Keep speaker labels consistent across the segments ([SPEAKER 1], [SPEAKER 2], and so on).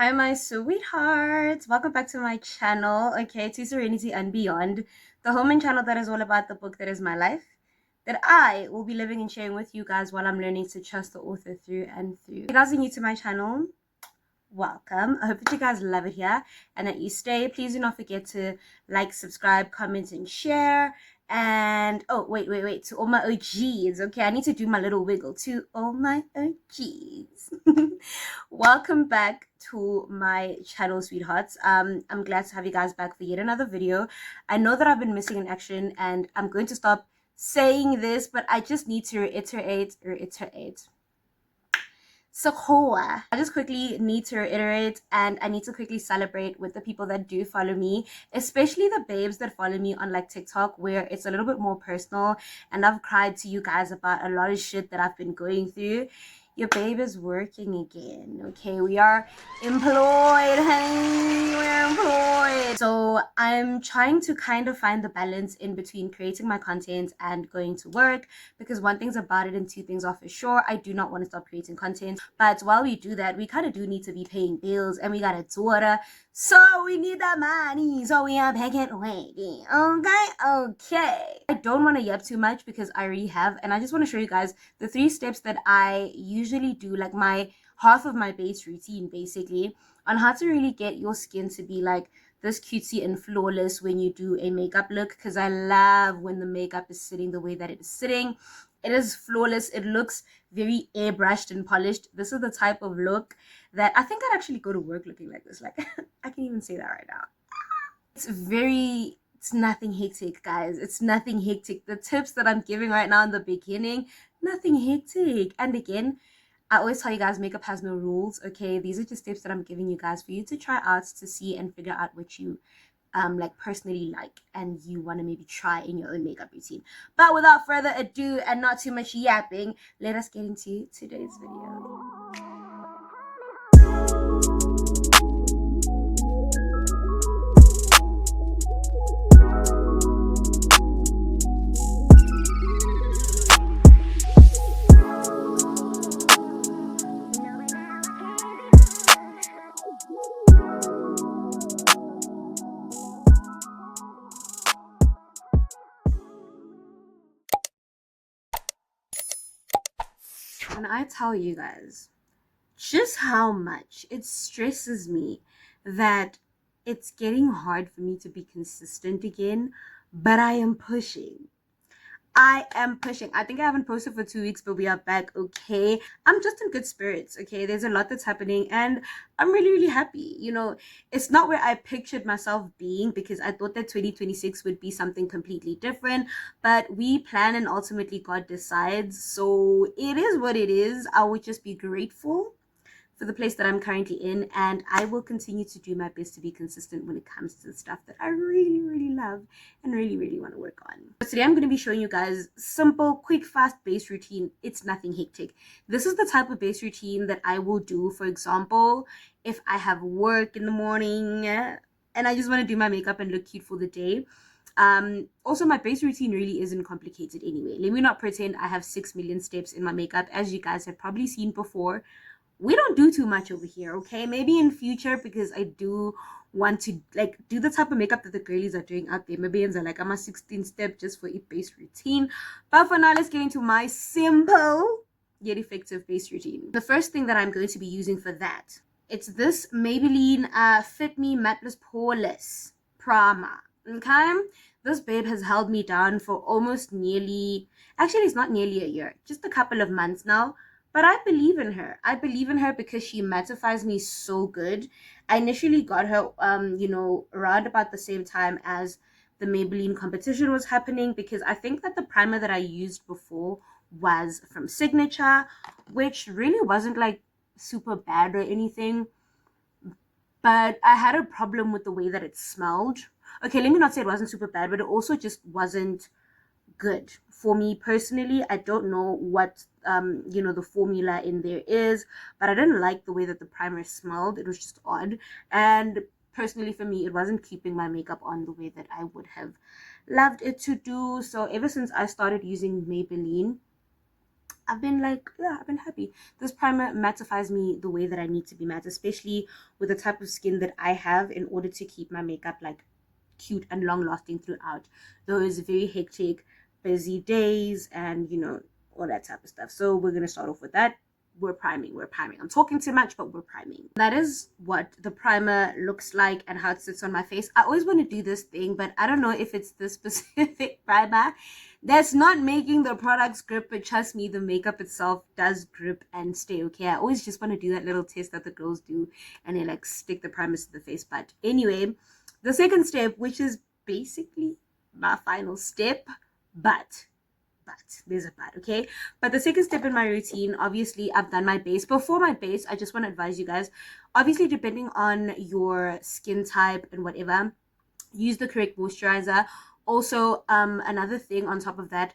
[SPEAKER 1] Hi, my sweethearts. Welcome back to my channel, okay, to Serenity and Beyond, the home and channel that is all about the book that is my life, that I will be living and sharing with you guys while I'm learning to trust the author through and through. If you guys are new to my channel, welcome. I hope that you guys love it here and that you stay. Please do not forget to like, subscribe, comment, and share. And oh, wait, to all my OGs, okay, I need to do my little wiggle to all my OGs. Welcome back to my channel, sweethearts. I'm glad to have you guys back for yet another video. I know that I've been missing in action, and I'm going to stop saying this, but I just need to reiterate. Sequoia. I just quickly need to reiterate, and I need to quickly celebrate with the people that do follow me, especially the babes that follow me on like TikTok, where it's a little bit more personal, and I've cried to you guys about a lot of shit that I've been going through. Your babe is working again, okay? We are employed, honey. We're employed. So I'm trying to kind of find the balance in between creating my content and going to work, because one thing's about it and two things are for sure. I do not want to stop creating content, but while we do that, we kind of do need to be paying bills, and we got a daughter, so we need that money, so we are paying waiting. Okay. I don't want to yap too much because I already have, and I just want to show you guys the 3 steps that I usually do, like my half of my base routine basically, on how to really get your skin to be like this cutesy and flawless when you do a makeup look, because I love when the makeup is sitting the way that it is sitting. It is flawless. It looks very airbrushed and polished. This is the type of look that I think I'd actually go to work looking like this. Like, I can even say that right now. It's nothing hectic, guys. It's nothing hectic. The tips that I'm giving right now in the beginning, nothing hectic. And again, I always tell you guys, makeup has no rules, okay? These are just tips that I'm giving you guys for you to try out, to see and figure out what you like personally like and you want to maybe try in your own makeup routine. But without further ado and not too much yapping, let us get into today's video. And I tell you guys just how much it stresses me that it's getting hard for me to be consistent again, but I am pushing. I think I haven't posted for 2 weeks, but we are back, okay? I'm just in good spirits, okay? There's a lot that's happening, and I'm really, really happy. You know, it's not where I pictured myself being, because I thought that 2026 would be something completely different, but we plan and ultimately God decides. So it is what it is. I would just be grateful for the place that I'm currently in, and I will continue to do my best to be consistent when it comes to the stuff that I really, really love and really, really want to work on. So today I'm going to be showing you guys simple, quick, fast base routine. It's nothing hectic. This is the type of base routine that I will do, for example, if I have work in the morning and I just want to do my makeup and look cute for the day. Also, my base routine really isn't complicated anyway. Let me not pretend I have 6 million steps in my makeup. As you guys have probably seen before, we don't do too much over here, okay? Maybe in future, because I do want to like do the type of makeup that the girlies are doing out there. Maybe are like, I'm a 16 step just for a base routine. But for now, let's get into my simple yet effective base routine. The first thing that I'm going to be using for that, it's this Maybelline Fit Me Matteless Poreless Prima, okay? This babe has held me down for almost actually it's not nearly a year, just a couple of months now. But I believe in her. I believe in her because she mattifies me so good. I initially got her, around about the same time as the Maybelline competition was happening, because I think that the primer that I used before was from Signature, which really wasn't like super bad or anything. But I had a problem with the way that it smelled. Okay, let me not say it wasn't super bad, but it also just wasn't good for me personally. I don't know what the formula in there is, but I didn't like the way that the primer smelled. It was just odd, and personally for me, it wasn't keeping my makeup on the way that I would have loved it to do. So ever since I started using Maybelline, I've been like, yeah, I've been happy. This primer mattifies me the way that I need to be matte, especially with the type of skin that I have, in order to keep my makeup like cute and long lasting throughout those very hectic, busy days, and all that type of stuff. So we're gonna start off with that. We're priming. I'm talking too much, but we're priming. That is what the primer looks like and how it sits on my face. I always want to do this thing, but I don't know if it's the specific primer that's not making the products grip, but trust me, the makeup itself does grip and stay okay. I always just want to do that little test that the girls do, and they like stick the primers to the face. But anyway, the second step, which is basically my final step, but there's a but, okay? But the second step in my routine, obviously I've done my base. Before my base, I just want to advise you guys, obviously depending on your skin type and whatever, use the correct moisturizer. Also, another thing on top of that,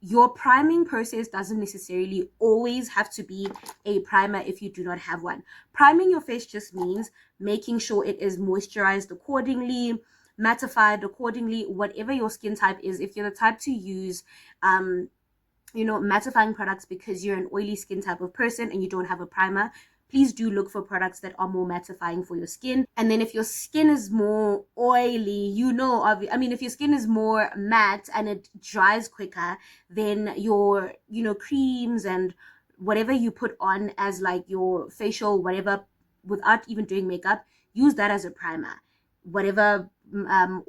[SPEAKER 1] your priming process doesn't necessarily always have to be a primer if you do not have one. Priming your face just means making sure it is moisturized accordingly, mattified accordingly, whatever your skin type is. If you're the type to use mattifying products because you're an oily skin type of person and you don't have a primer, please do look for products that are more mattifying for your skin. And then if your skin is more oily, if your skin is more matte and it dries quicker, then your creams and whatever you put on as like your facial whatever, without even doing makeup, use that as a primer. Whatever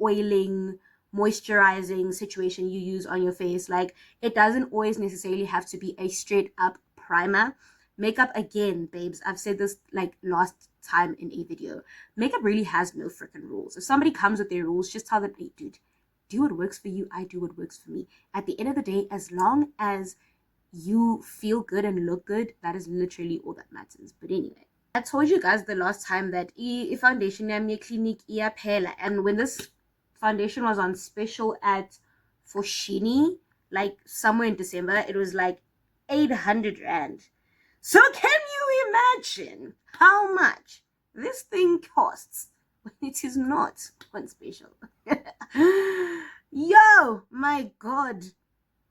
[SPEAKER 1] oiling, moisturizing situation you use on your face, like, it doesn't always necessarily have to be a straight up primer. Makeup, again, babes, I've said this like last time in a video, makeup really has no freaking rules. If somebody comes with their rules, just tell them, hey dude, do what works for you, I do what works for me. At the end of the day, as long as you feel good and look good, that is literally all that matters. But anyway, I told you guys the last time that foundation yami clinic iyaphela, and when this foundation was on special at Foschini, like somewhere in December, it was like 800 rand. So can you imagine how much this thing costs when it is not on special? Yo, my God.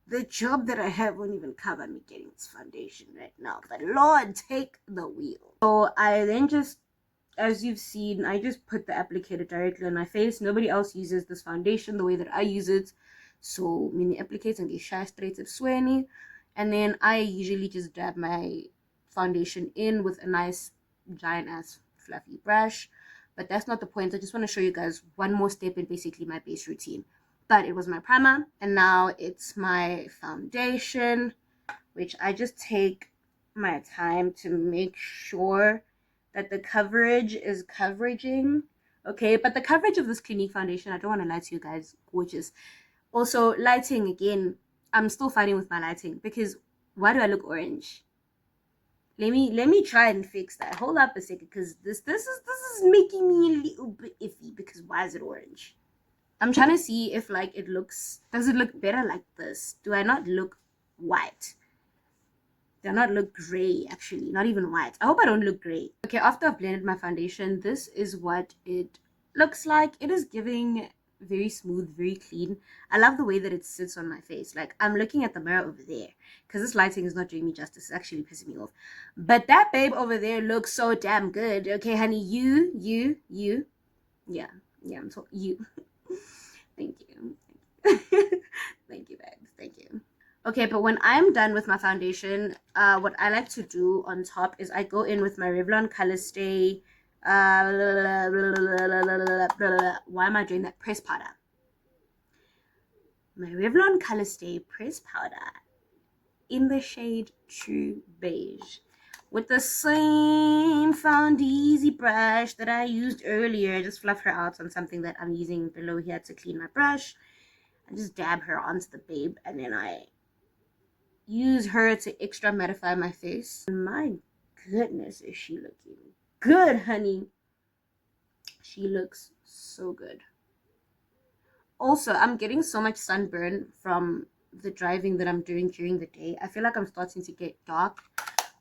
[SPEAKER 1] The job that I have won't even cover me getting this foundation right now. But Lord, take the wheel. So I then just, as you've seen, I just put the applicator directly on my face. Nobody else uses this foundation the way that I use it. So mini applicates and get shy straight to sweaty. And then I usually just dab my foundation in with a nice giant ass fluffy brush. But that's not the point. I just want to show you guys one more step in basically my base routine. But it was my primer, and now it's my foundation, which I just take my time to make sure that the coverage is coveraging. Okay, but the coverage of this Clinique foundation, I don't want to lie to you guys, gorgeous. Also, lighting, again, I'm still fighting with my lighting, because why do I look orange? Let me try and fix that. Hold up a second, because this is making me a little bit iffy, because why is it orange? I'm trying to see if like does it look better like this? Do I not look white? Do I not look gray, actually? Not even white. I hope I don't look gray. Okay, after I've blended my foundation, this is what it looks like. It is giving very smooth, very clean. I love the way that it sits on my face. Like, I'm looking at the mirror over there because this lighting is not doing me justice. It's actually pissing me off. But that babe over there looks so damn good. Okay, honey, you. Yeah, I'm so you. Thank you. Thank you, babe. Thank you. Okay, but when I'm done with my foundation, what I like to do on top is I go in with my Revlon Color Stay. Why am I doing that? Press powder. My Revlon Color Stay press powder in the shade True Beige, with the same Found Easy brush that I used earlier. Just fluff her out on something that I'm using below here to clean my brush. I just dab her onto the babe, and then I use her to extra mattify my face. My goodness, is she looking good, honey. She looks so good. Also, I'm getting so much sunburn from the driving that I'm doing during the day. I feel like I'm starting to get dark,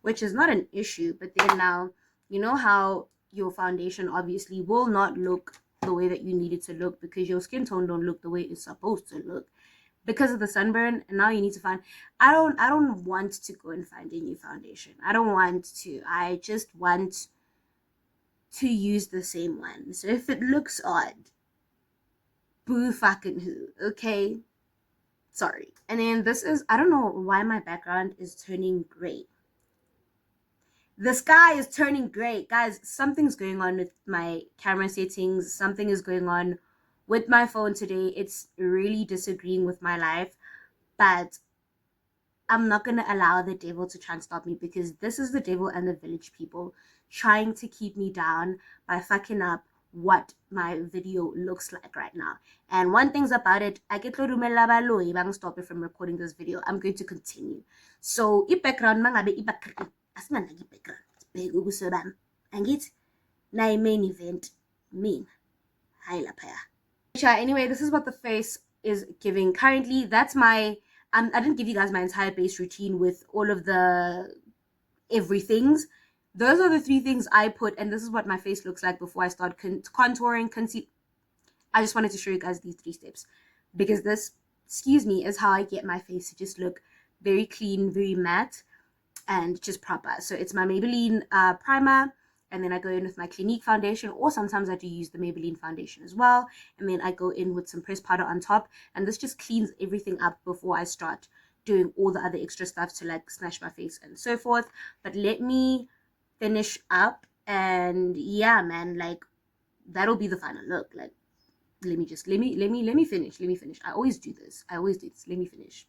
[SPEAKER 1] which is not an issue. But then now, you know how your foundation obviously will not look the way that you need it to look because your skin tone don't look the way it's supposed to look. because of the sunburn, and now you need to find. I don't want to go and find a new foundation. I don't want to. I just want to use the same one. So if it looks odd, boo fucking who, okay? Sorry. And then this is, I don't know why my background is turning gray. The sky is turning gray. Guys, something's going on with my camera settings. Something is going on with my phone today. It's really disagreeing with my life. But I'm not going to allow the devil to try and stop me, because this is the devil and the village people trying to keep me down by fucking up what my video looks like right now. And one thing's about it, I get bang stop it from recording this video. I'm going to continue. So, background mangabe background. Asinganaki background. Big ubusebam. Angit na main event mean. Hi lapaya. Anyway, this is what the face is giving currently. That's my I didn't give you guys my entire base routine with all of the everythings. Those are the 3 things I put, and this is what my face looks like before I start contouring, conceal. I just wanted to show you guys these 3 steps, because this, excuse me, is how I get my face to just look very clean, very matte, and just proper. So it's my Maybelline primer, and then I go in with my Clinique foundation, or sometimes I do use the Maybelline foundation as well, and then I go in with some pressed powder on top, and this just cleans everything up before I start doing all the other extra stuff to like smash my face and so forth. But let me finish up, and yeah, man, like that'll be the final look. Like let me finish. I always do this. Let me finish.